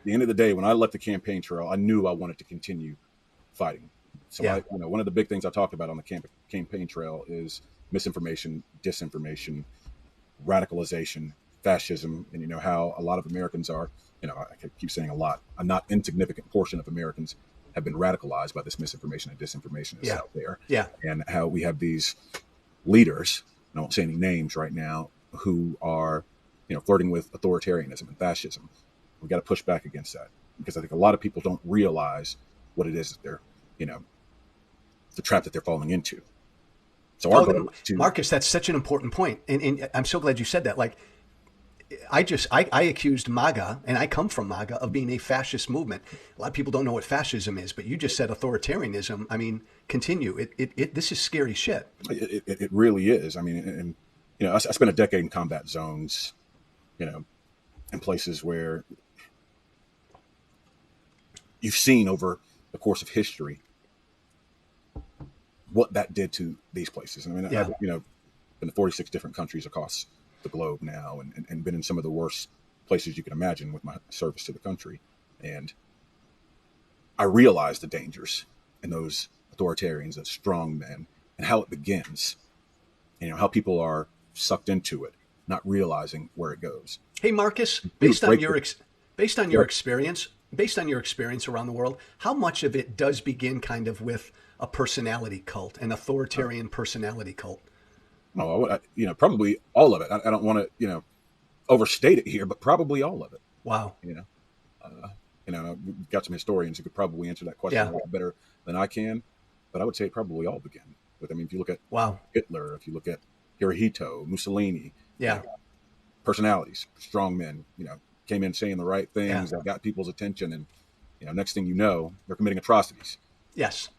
the end of the day, when I left the campaign trail, I knew I wanted to continue fighting. So Yeah. one of the big things I talked about on the campaign trail is misinformation, disinformation, radicalization, fascism, and how a lot of Americans are, I keep saying a lot, a not insignificant portion of Americans have been radicalized by this misinformation and disinformation that's Yeah. out there. Yeah. And how we have these leaders, and I won't say any names right now, who are, flirting with authoritarianism and fascism. We got to push back against that, because I think a lot of people don't realize what it is that they're, the trap that they're falling into. So our goal is to, Marcus, that's such an important point. And I'm so glad you said that. Like, I accused MAGA, and I come from MAGA, of being a fascist movement. A lot of people don't know what fascism is, but you just said authoritarianism. I mean, continue. This is scary shit. it really is. I mean, and, I spent a decade in combat zones, in places where you've seen over the course of history what that did to these places. I mean, Yeah. I've, been to 46 different countries across the globe now, and been in some of the worst places you can imagine with my service to the country. And I realized the dangers in those authoritarians, those strong men, and how it begins, how people are sucked into it, not realizing where it goes. Hey, Marcus, based on your experience, around the world, how much of it does begin kind of with a personality cult, an authoritarian personality cult? Oh, probably all of it. I don't want to, overstate it here, but probably all of it. Wow. We've got some historians who could probably answer that question a lot better than I can, but I would say it probably all began with. I mean, if you look at Hitler, if you look at Hirohito, Mussolini, yeah, personalities, strong men, came in saying the right things that got people's attention, and next thing you know, they're committing atrocities. Yes.